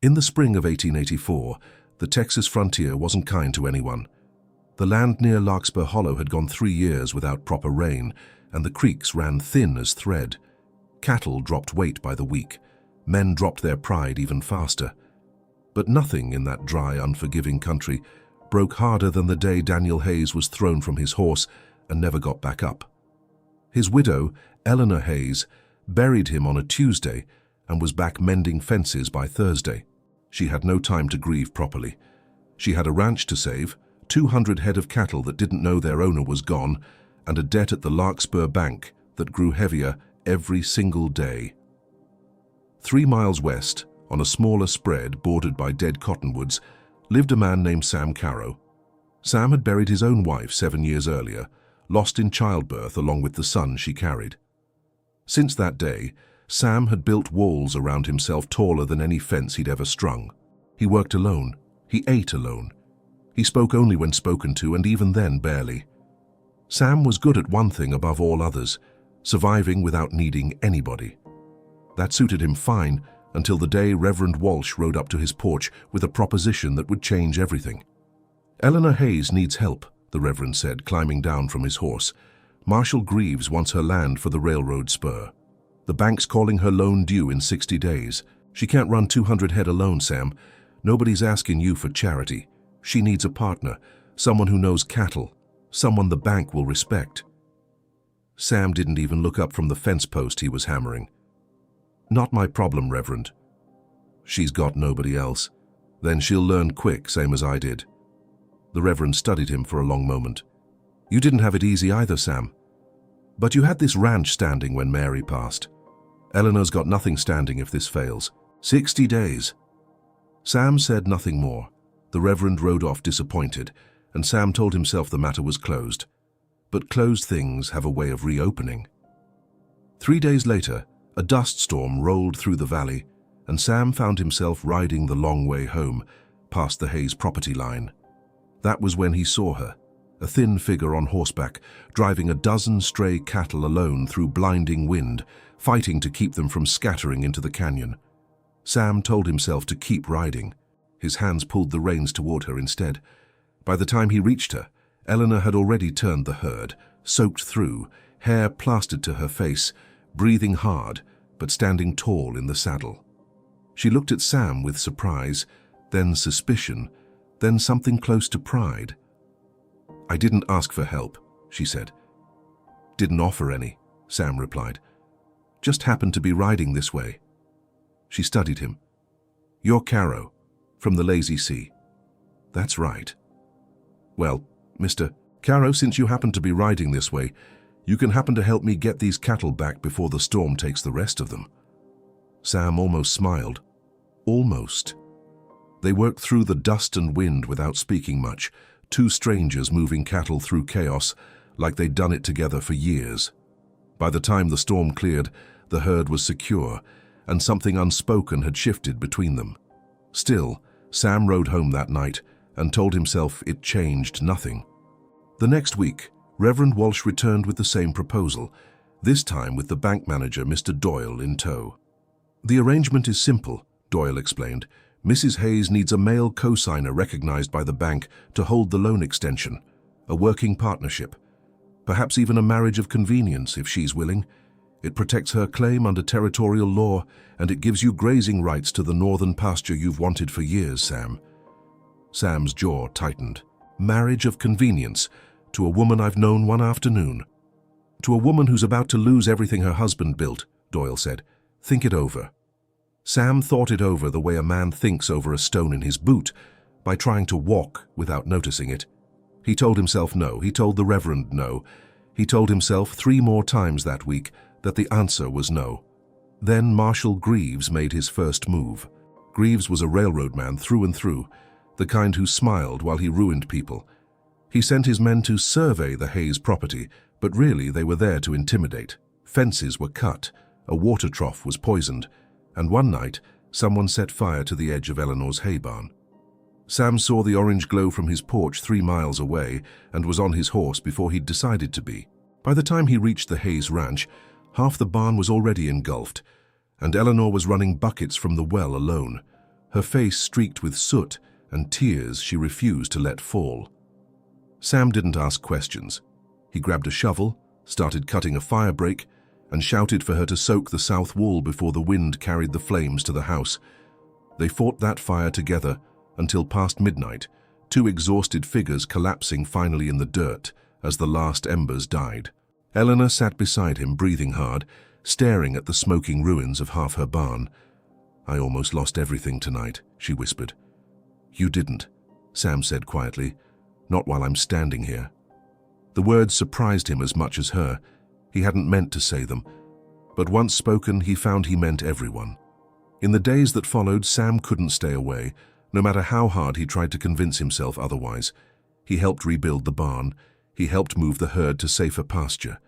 In the spring of 1884, the Texas frontier wasn't kind to anyone. The land near Larkspur Hollow had gone 3 years without proper rain, and the creeks ran thin as thread. Cattle dropped weight by the week. Men dropped their pride even faster. But nothing in that dry, unforgiving country broke harder than the day Daniel Hayes was thrown from his horse and never got back up. His widow, Eleanor Hayes, buried him on a Tuesday and was back mending fences by Thursday. She had no time to grieve properly. She had a ranch to save, 200 head of cattle that didn't know their owner was gone, and a debt at the Larkspur Bank that grew heavier every single day. 3 miles west, on a smaller spread bordered by dead cottonwoods, lived a man named Sam Carrow. Sam had buried his own wife 7 years earlier, lost in childbirth along with the son she carried. Since that day, Sam had built walls around himself taller than any fence he'd ever strung. He worked alone. He ate alone. He spoke only when spoken to, and even then barely. Sam was good at one thing above all others, surviving without needing anybody. That suited him fine until the day Reverend Walsh rode up to his porch with a proposition that would change everything. "Eleanor Hayes needs help," the Reverend said, climbing down from his horse. "Marshal Greaves wants her land for the railroad spur. The bank's calling her loan due in 60 days. She can't run 200 head alone, Sam. Nobody's asking you for charity. She needs a partner, someone who knows cattle, someone the bank will respect." Sam didn't even look up from the fence post he was hammering. "Not my problem, Reverend." "She's got nobody else. Then she'll learn quick, same as I did." The Reverend studied him for a long moment. "You didn't have it easy either, Sam. But you had this ranch standing when Mary passed. Eleanor's got nothing standing if this fails. 60 days. Sam said nothing more. The Reverend rode off disappointed, and Sam told himself the matter was closed. But closed things have a way of reopening. 3 days later, a dust storm rolled through the valley, and Sam found himself riding the long way home, past the Hayes property line. That was when he saw her, a thin figure on horseback, driving a dozen stray cattle alone through blinding wind, fighting to keep them from scattering into the canyon. Sam told himself to keep riding. His hands pulled the reins toward her instead. By the time he reached her, Eleanor had already turned the herd, soaked through, hair plastered to her face, breathing hard, but standing tall in the saddle. She looked at Sam with surprise, then suspicion, then something close to pride. "I didn't ask for help," she said. "Didn't offer any," Sam replied. "Just happened to be riding this way." She studied him. "You're Carrow, from the Lazy Sea." "That's right." "Well, Mr. Carrow, since you happen to be riding this way, you can happen to help me get these cattle back before the storm takes the rest of them." Sam almost smiled. Almost. They worked through the dust and wind without speaking much, two strangers moving cattle through chaos like they'd done it together for years. By the time the storm cleared, the herd was secure, and something unspoken had shifted between them. Still, Sam rode home that night and told himself it changed nothing. The next week, Reverend Walsh returned with the same proposal, this time with the bank manager, Mr. Doyle, in tow. "The arrangement is simple," Doyle explained. "Mrs. Hayes needs a male co-signer recognized by the bank to hold the loan extension, a working partnership, perhaps even a marriage of convenience if she's willing. It protects her claim under territorial law, and it gives you grazing rights to the northern pasture you've wanted for years, Sam." Sam's jaw tightened. "Marriage of convenience to a woman I've known one afternoon. To a woman who's about to lose everything her husband built," Doyle said. "Think it over." Sam thought it over the way a man thinks over a stone in his boot, by trying to walk without noticing it. He told himself no. He told the Reverend no. He told himself 3 more times that week that the answer was no. Then Marshal Greaves made his first move. Greaves was a railroad man through and through, the kind who smiled while he ruined people. He sent his men to survey the Hayes property, but really they were there to intimidate. Fences were cut, a water trough was poisoned, and one night someone set fire to the edge of Eleanor's hay barn. Sam saw the orange glow from his porch 3 miles away and was on his horse before he'd decided to be. By the time he reached the Hayes ranch, half the barn was already engulfed, and Eleanor was running buckets from the well alone. her face streaked with soot and tears she refused to let fall. Sam didn't ask questions. He grabbed a shovel, started cutting a fire break, and shouted for her to soak the south wall before the wind carried the flames to the house. They fought that fire together until past midnight, two exhausted figures collapsing finally in the dirt as the last embers died. Eleanor sat beside him, breathing hard, staring at the smoking ruins of half her barn. "I almost lost everything tonight," she whispered. "You didn't," Sam said quietly. "Not while I'm standing here." The words surprised him as much as her. He hadn't meant to say them, but once spoken, he found he meant everyone. In the days that followed, Sam couldn't stay away, no matter how hard he tried to convince himself otherwise. He helped rebuild the barn. He helped move the herd to safer pasture.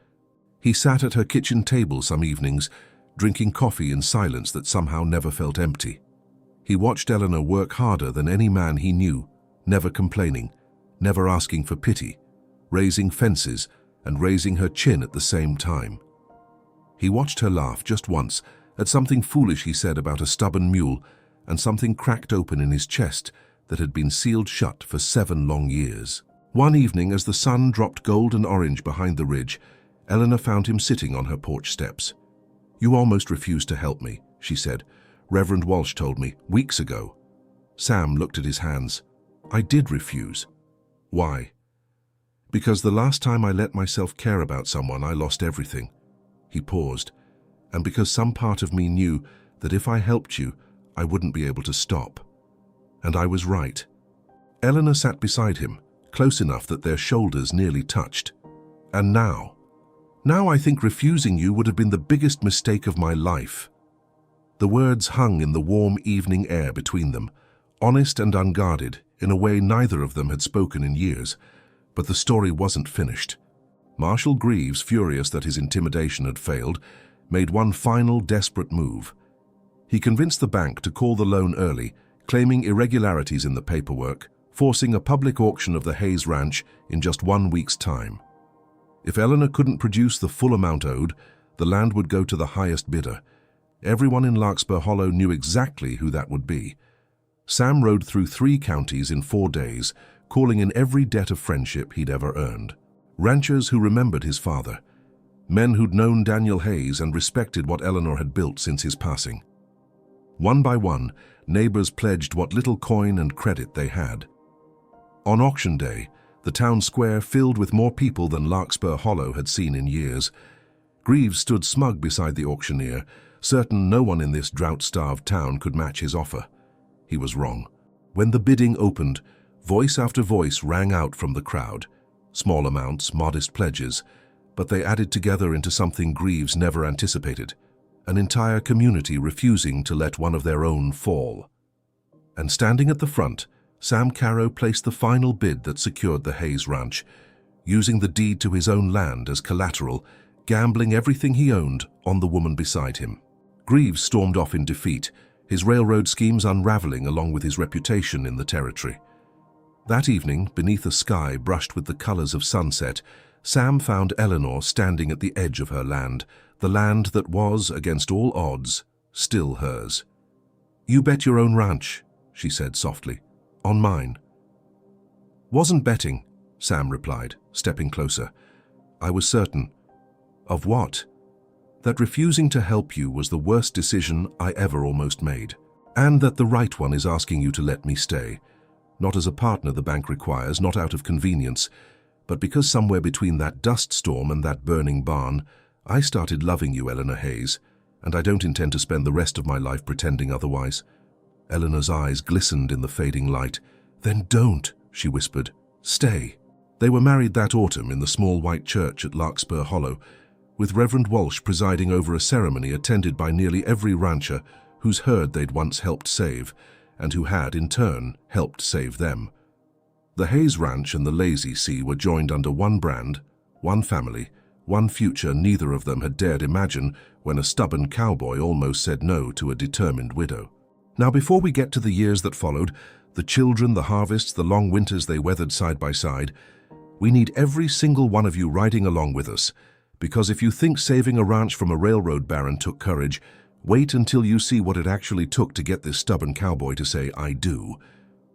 He sat at her kitchen table some evenings, drinking coffee in silence that somehow never felt empty. He watched Eleanor work harder than any man he knew, never complaining, never asking for pity, raising fences and raising her chin at the same time. He watched her laugh just once at something foolish he said about a stubborn mule, and something cracked open in his chest that had been sealed shut for 7 long years. One evening, as the sun dropped gold and orange behind the ridge, Eleanor found him sitting on her porch steps. "You almost refused to help me," she said. "Reverend Walsh told me weeks ago." Sam looked at his hands. "I did refuse." "Why?" "Because the last time I let myself care about someone, I lost everything." He paused. "And because some part of me knew that if I helped you, I wouldn't be able to stop. And I was right." Eleanor sat beside him, close enough that their shoulders nearly touched. "And now I think refusing you would have been the biggest mistake of my life." The words hung in the warm evening air between them, honest and unguarded, in a way neither of them had spoken in years. But the story wasn't finished. Marshal Greaves, furious that his intimidation had failed, made one final desperate move. He convinced the bank to call the loan early, claiming irregularities in the paperwork, forcing a public auction of the Hayes Ranch in just 1 week's time. If Eleanor couldn't produce the full amount owed, the land would go to the highest bidder. Everyone in Larkspur Hollow knew exactly who that would be. Sam rode through 3 counties in 4 days, calling in every debt of friendship he'd ever earned. Ranchers who remembered his father. Men who'd known Daniel Hayes and respected what Eleanor had built since his passing. One by one, neighbors pledged what little coin and credit they had. On auction day, the town square filled with more people than Larkspur Hollow had seen in years. Greaves stood smug beside the auctioneer, certain no one in this drought-starved town could match his offer. He was wrong. When the bidding opened, voice after voice rang out from the crowd. Small amounts, modest pledges, but they added together into something Greaves never anticipated. An entire community refusing to let one of their own fall. And standing at the front, Sam Carrow placed the final bid that secured the Hayes Ranch, using the deed to his own land as collateral, gambling everything he owned on the woman beside him. Greaves stormed off in defeat, his railroad schemes unraveling along with his reputation in the territory. That evening, beneath a sky brushed with the colors of sunset, Sam found Eleanor standing at the edge of her land, the land that was, against all odds, still hers. "You bet your own ranch," she said softly. "On mine." "Wasn't betting," Sam replied, stepping closer. "I was certain." "Of what?" "That refusing to help you was the worst decision I ever almost made. And that the right one is asking you to let me stay. Not as a partner the bank requires, not out of convenience, but because somewhere between that dust storm and that burning barn, I started loving you, Eleanor Hayes, and I don't intend to spend the rest of my life pretending otherwise." Eleanor's eyes glistened in the fading light. "Then don't," she whispered. "Stay." They were married that autumn in the small white church at Larkspur Hollow, with Reverend Walsh presiding over a ceremony attended by nearly every rancher whose herd they'd once helped save, and who had, in turn, helped save them. The Hayes Ranch and the Lazy Sea were joined under one brand, one family, one future neither of them had dared imagine when a stubborn cowboy almost said no to a determined widow. Now, before we get to the years that followed, the children, the harvests, the long winters they weathered side by side, we need every single one of you riding along with us, because if you think saving a ranch from a railroad baron took courage, Wait until you see what it actually took to get this stubborn cowboy to say, "I do."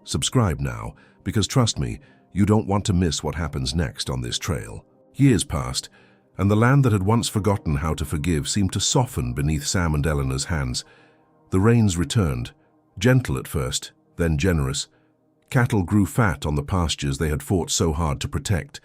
Subscribe now, because trust me, you don't want to miss what happens next on this trail. Years passed, and the land that had once forgotten how to forgive seemed to soften beneath Sam and Eleanor's hands. The rains returned, gentle at first, then generous. Cattle grew fat on the pastures they had fought so hard to protect.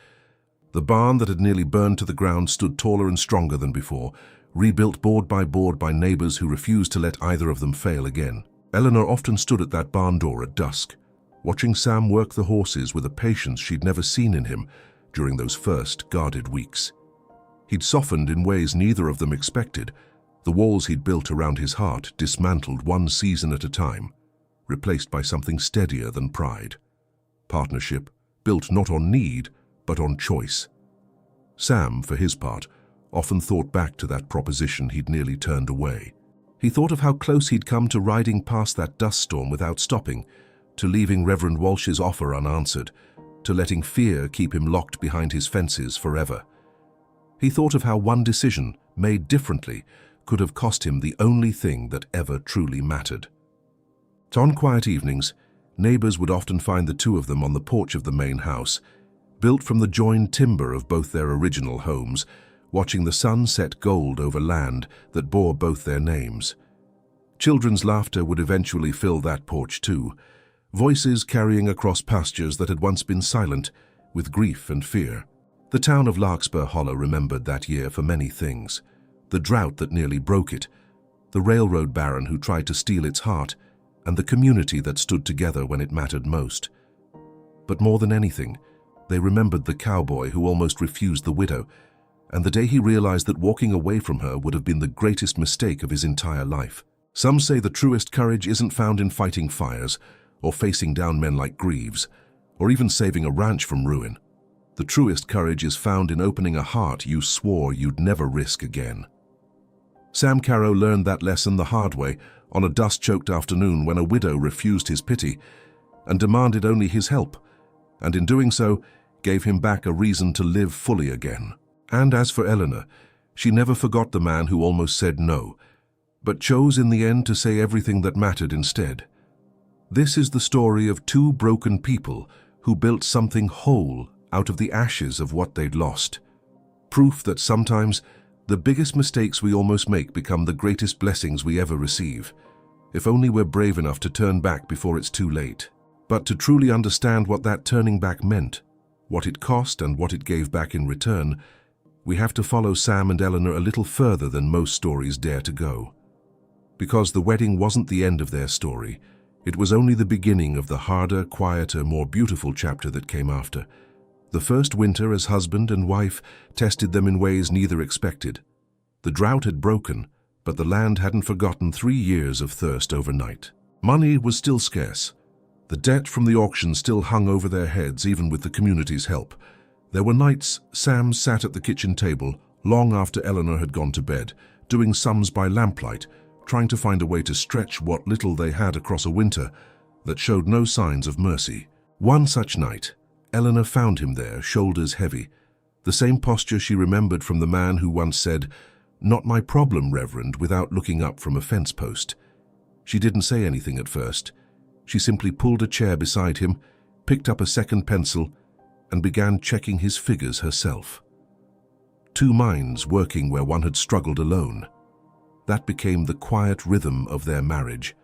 The barn that had nearly burned to the ground stood taller and stronger than before, rebuilt board by neighbors who refused to let either of them fail again. Eleanor often stood at that barn door at dusk, watching Sam work the horses with a patience she'd never seen in him during those first guarded weeks. He'd softened in ways neither of them expected. The walls he'd built around his heart dismantled one season at a time, replaced by something steadier than pride. Partnership, built not on need, but on choice. Sam, for his part, often thought back to that proposition he'd nearly turned away. He thought of how close he'd come to riding past that dust storm without stopping, to leaving Reverend Walsh's offer unanswered, to letting fear keep him locked behind his fences forever. He thought of how one decision, made differently, could have cost him the only thing that ever truly mattered. On quiet evenings, neighbors would often find the two of them on the porch of the main house, built from the joined timber of both their original homes, watching the sun set gold over land that bore both their names. Children's laughter would eventually fill that porch too, voices carrying across pastures that had once been silent, with grief and fear. The town of Larkspur Hollow remembered that year for many things: the drought that nearly broke it, the railroad baron who tried to steal its heart, and the community that stood together when it mattered most. But more than anything, they remembered the cowboy who almost refused the widow, and the day he realized that walking away from her would have been the greatest mistake of his entire life. Some say the truest courage isn't found in fighting fires, or facing down men like Greaves, or even saving a ranch from ruin. The truest courage is found in opening a heart you swore you'd never risk again. Sam Carrow learned that lesson the hard way on a dust-choked afternoon when a widow refused his pity and demanded only his help, and in doing so, gave him back a reason to live fully again. And as for Eleanor, she never forgot the man who almost said no, but chose in the end to say everything that mattered instead. This is the story of two broken people who built something whole out of the ashes of what they'd lost. Proof that sometimes the biggest mistakes we almost make become the greatest blessings we ever receive, if only we're brave enough to turn back before it's too late. But to truly understand what that turning back meant, what it cost and what it gave back in return, we have to follow Sam and Eleanor a little further than most stories dare to go. Because the wedding wasn't the end of their story, it was only the beginning of the harder, quieter, more beautiful chapter that came after. The first winter as husband and wife tested them in ways neither expected. The drought had broken, but the land hadn't forgotten 3 years of thirst overnight. Money was still scarce. The debt from the auction still hung over their heads even with the community's help. There were nights Sam sat at the kitchen table long after Eleanor had gone to bed, doing sums by lamplight, trying to find a way to stretch what little they had across a winter that showed no signs of mercy. One such night, Eleanor found him there, shoulders heavy, the same posture she remembered from the man who once said, "Not my problem, Reverend," without looking up from a fence post. She didn't say anything at first. She simply pulled a chair beside him, picked up a second pencil, and began checking his figures herself. Two minds working where one had struggled alone. That became the quiet rhythm of their marriage.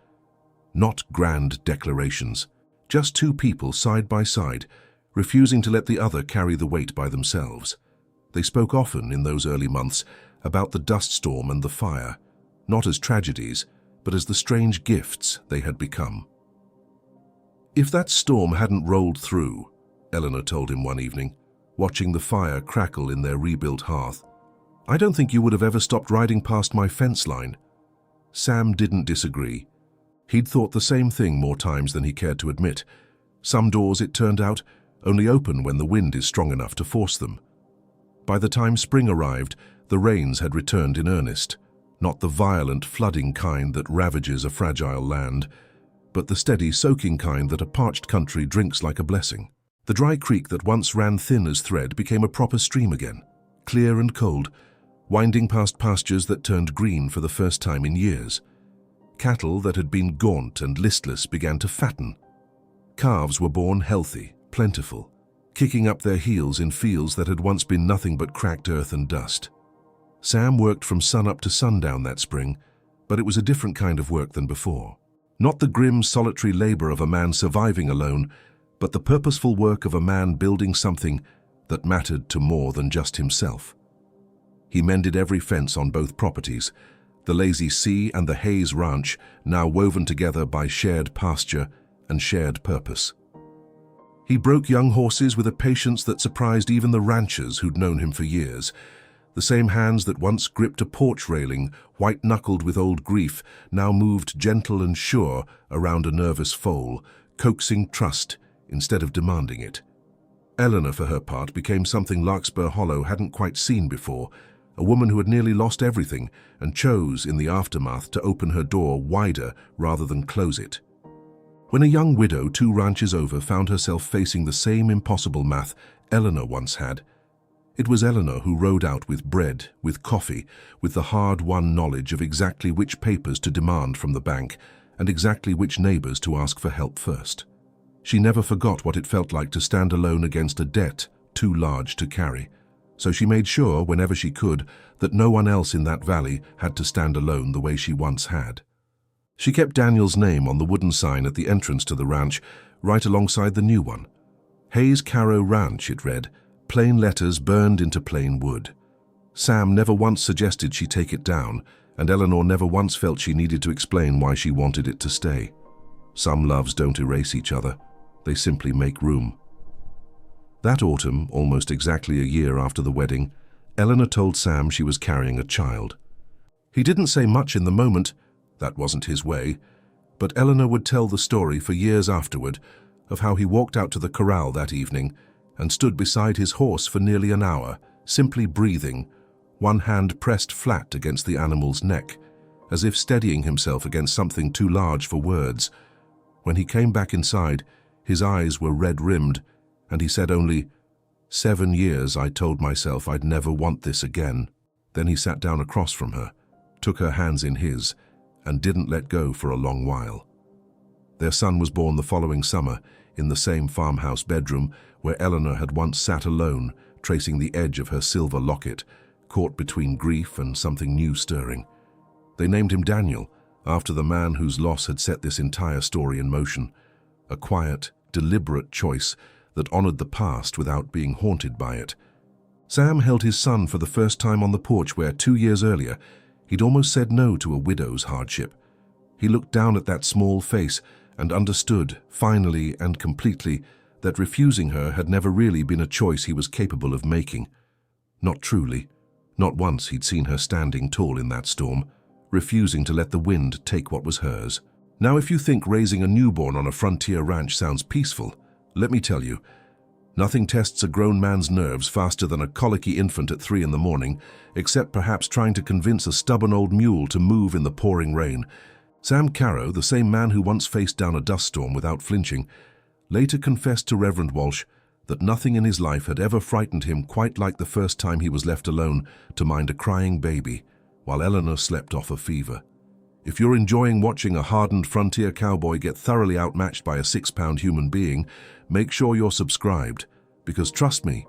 Not grand declarations, just two people side by side, refusing to let the other carry the weight by themselves. They spoke often in those early months about the dust storm and the fire, not as tragedies, but as the strange gifts they had become. "If that storm hadn't rolled through," Eleanor told him one evening, watching the fire crackle in their rebuilt hearth, "I don't think you would have ever stopped riding past my fence line." Sam didn't disagree. He'd thought the same thing more times than he cared to admit. Some doors, it turned out, only open when the wind is strong enough to force them. By the time spring arrived, the rains had returned in earnest, not the violent, flooding kind that ravages a fragile land, but the steady, soaking kind that a parched country drinks like a blessing. The dry creek that once ran thin as thread became a proper stream again, clear and cold, winding past pastures that turned green for the first time in years. Cattle that had been gaunt and listless began to fatten. Calves were born healthy, plentiful, kicking up their heels in fields that had once been nothing but cracked earth and dust. Sam worked from sunup to sundown that spring, but it was a different kind of work than before. Not the grim, solitary labor of a man surviving alone, but the purposeful work of a man building something that mattered to more than just himself. He mended every fence on both properties, the Lazy Sea and the Hayes Ranch, now woven together by shared pasture and shared purpose. He broke young horses with a patience that surprised even the ranchers who'd known him for years. The same hands that once gripped a porch railing, white-knuckled with old grief, now moved gentle and sure around a nervous foal, coaxing trust instead of demanding it. Eleanor, for her part, became something Larkspur Hollow hadn't quite seen before, a woman who had nearly lost everything and chose, in the aftermath, to open her door wider rather than close it. When a young widow 2 ranches over found herself facing the same impossible math Eleanor once had, it was Eleanor who rode out with bread, with coffee, with the hard-won knowledge of exactly which papers to demand from the bank and exactly which neighbors to ask for help first. She never forgot what it felt like to stand alone against a debt too large to carry, so she made sure, whenever she could, that no one else in that valley had to stand alone the way she once had. She kept Daniel's name on the wooden sign at the entrance to the ranch, right alongside the new one. Hayes Carrow Ranch, it read, plain letters burned into plain wood. Sam never once suggested she take it down, and Eleanor never once felt she needed to explain why she wanted it to stay. Some loves don't erase each other, they simply make room. That autumn, almost exactly a year after the wedding, Eleanor told Sam she was carrying a child. He didn't say much in the moment, that wasn't his way, but Eleanor would tell the story for years afterward of how he walked out to the corral that evening and stood beside his horse for nearly an hour, simply breathing, one hand pressed flat against the animal's neck, as if steadying himself against something too large for words. When he came back inside, his eyes were red-rimmed, and he said only, "7 years I told myself I'd never want this again." Then he sat down across from her, took her hands in his, and didn't let go for a long while. Their son was born the following summer, in the same farmhouse bedroom where Eleanor had once sat alone, tracing the edge of her silver locket, caught between grief and something new stirring. They named him Daniel, after the man whose loss had set this entire story in motion. A quiet, deliberate choice that honored the past without being haunted by it. Sam held his son for the first time on the porch where 2 years earlier he'd almost said no to a widow's hardship. He looked down at that small face and understood, finally and completely, that refusing her had never really been a choice he was capable of making. Not truly. Not once he'd seen her standing tall in that storm, refusing to let the wind take what was hers. Now, if you think raising a newborn on a frontier ranch sounds peaceful, let me tell you, nothing tests a grown man's nerves faster than a colicky infant at 3 in the morning, except perhaps trying to convince a stubborn old mule to move in the pouring rain. Sam Carrow, the same man who once faced down a dust storm without flinching, later confessed to Reverend Walsh that nothing in his life had ever frightened him quite like the first time he was left alone to mind a crying baby while Eleanor slept off a fever. If you're enjoying watching a hardened frontier cowboy get thoroughly outmatched by a 6-pound human being, make sure you're subscribed, because trust me,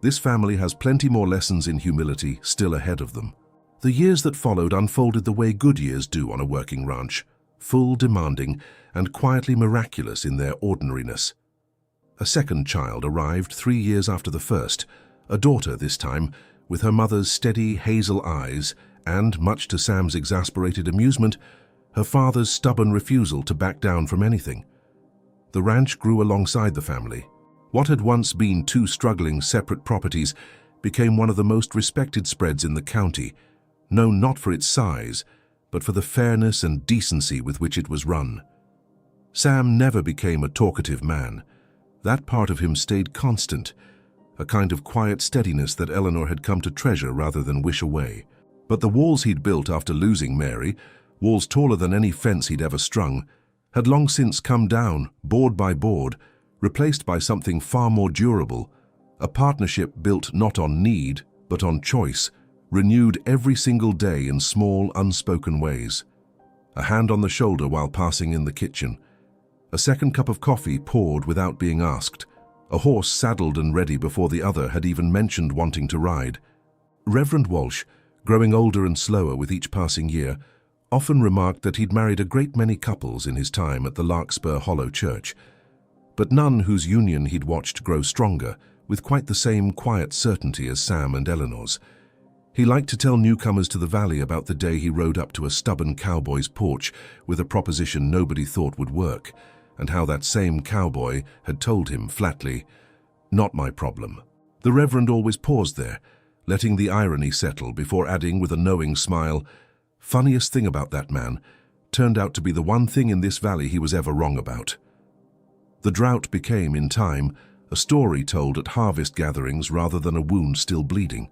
this family has plenty more lessons in humility still ahead of them. The years that followed unfolded the way good years do on a working ranch, full, demanding, and quietly miraculous in their ordinariness. A second child arrived 3 years after the first, a daughter this time, with her mother's steady hazel eyes and, much to Sam's exasperated amusement, her father's stubborn refusal to back down from anything. The ranch grew alongside the family. What had once been 2 struggling separate properties became one of the most respected spreads in the county, known not for its size, but for the fairness and decency with which it was run. Sam never became a talkative man. That part of him stayed constant, a kind of quiet steadiness that Eleanor had come to treasure rather than wish away. But the walls he'd built after losing Mary, walls taller than any fence he'd ever strung, had long since come down, board by board, replaced by something far more durable, a partnership built not on need, but on choice, renewed every single day in small, unspoken ways. A hand on the shoulder while passing in the kitchen. A second cup of coffee poured without being asked. A horse saddled and ready before the other had even mentioned wanting to ride. Reverend Walsh, growing older and slower with each passing year, often remarked that he'd married a great many couples in his time at the Larkspur Hollow Church, but none whose union he'd watched grow stronger, with quite the same quiet certainty as Sam and Eleanor's. He liked to tell newcomers to the valley about the day he rode up to a stubborn cowboy's porch with a proposition nobody thought would work, and how that same cowboy had told him flatly, "Not my problem." The Reverend always paused there, letting the irony settle before adding with a knowing smile, "Funniest thing about that man turned out to be the one thing in this valley he was ever wrong about." The drought became, in time, a story told at harvest gatherings rather than a wound still bleeding.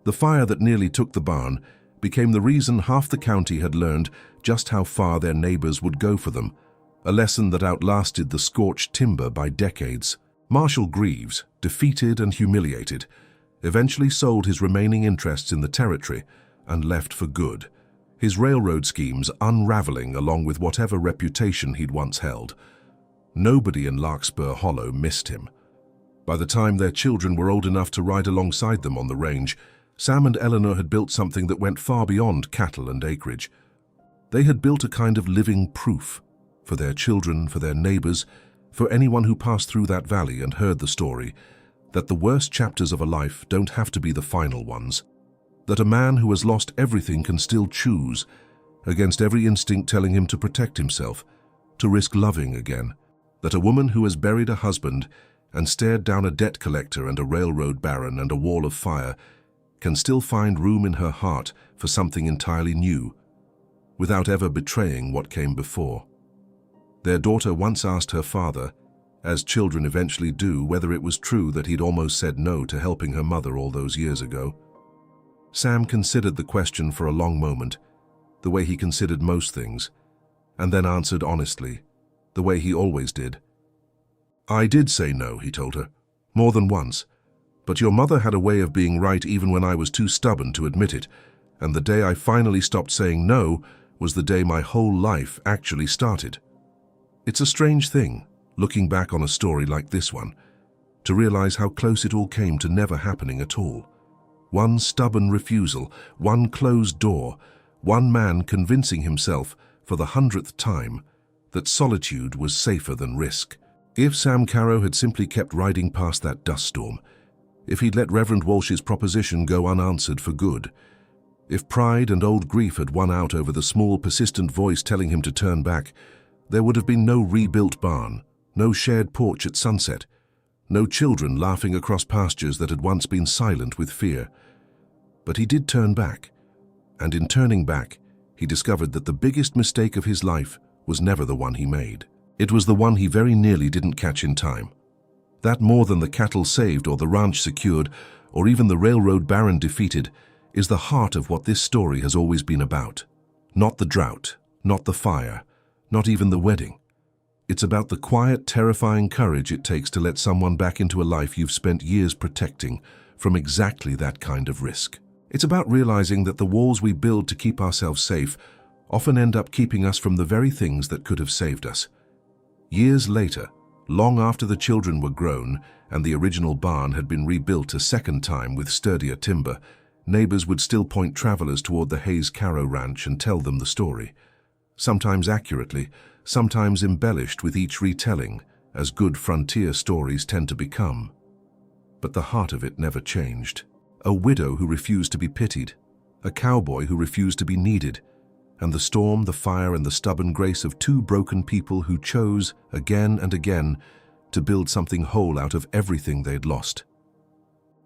The fire that nearly took the barn became the reason half the county had learned just how far their neighbors would go for them, a lesson that outlasted the scorched timber by decades. Marshal Greaves, defeated and humiliated, eventually sold his remaining interests in the territory and left for good, his railroad schemes unraveling along with whatever reputation he'd once held. Nobody in Larkspur Hollow missed him. By the time their children were old enough to ride alongside them on the range, Sam and Eleanor had built something that went far beyond cattle and acreage. They had built a kind of living proof for their children, for their neighbors, for anyone who passed through that valley and heard the story, that the worst chapters of a life don't have to be the final ones, that a man who has lost everything can still choose, against every instinct telling him to protect himself, to risk loving again, that a woman who has buried a husband and stared down a debt collector and a railroad baron and a wall of fire can still find room in her heart for something entirely new, without ever betraying what came before. Their daughter once asked her father, as children eventually do, whether it was true that he'd almost said no to helping her mother all those years ago. Sam considered the question for a long moment, the way he considered most things, and then answered honestly, the way he always did. "I did say no," he told her, "more than once. But your mother had a way of being right even when I was too stubborn to admit it, and the day I finally stopped saying no was the day my whole life actually started." It's a strange thing, looking back on a story like this one, to realize how close it all came to never happening at all. One stubborn refusal, one closed door, one man convincing himself for the 100th time that solitude was safer than risk. If Sam Carrow had simply kept riding past that dust storm, if he'd let Reverend Walsh's proposition go unanswered for good, if pride and old grief had won out over the small, persistent voice telling him to turn back, there would have been no rebuilt barn, no shared porch at sunset, no children laughing across pastures that had once been silent with fear. But he did turn back, and in turning back, he discovered that the biggest mistake of his life was never the one he made. It was the one he very nearly didn't catch in time. That more than the cattle saved or the ranch secured, or even the railroad baron defeated, is the heart of what this story has always been about. Not the drought, not the fire, not even the wedding. It's about the quiet, terrifying courage it takes to let someone back into a life you've spent years protecting from exactly that kind of risk. It's about realizing that the walls we build to keep ourselves safe often end up keeping us from the very things that could have saved us. Years later, long after the children were grown and the original barn had been rebuilt a second time with sturdier timber, neighbors would still point travelers toward the Hayes Carrow ranch and tell them the story. Sometimes accurately, sometimes embellished with each retelling, as good frontier stories tend to become. But the heart of it never changed. A widow who refused to be pitied, a cowboy who refused to be needed, and the storm, the fire, and the stubborn grace of two broken people who chose, again and again, to build something whole out of everything they'd lost.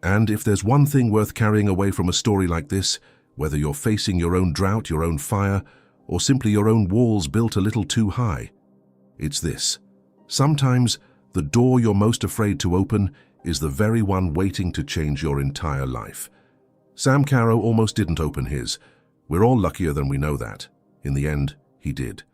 And if there's one thing worth carrying away from a story like this, whether you're facing your own drought, your own fire, or simply your own walls built a little too high, it's this. Sometimes the door you're most afraid to open is the very one waiting to change your entire life. Sam Carrow almost didn't open his. We're all luckier than we know that. In the end, he did.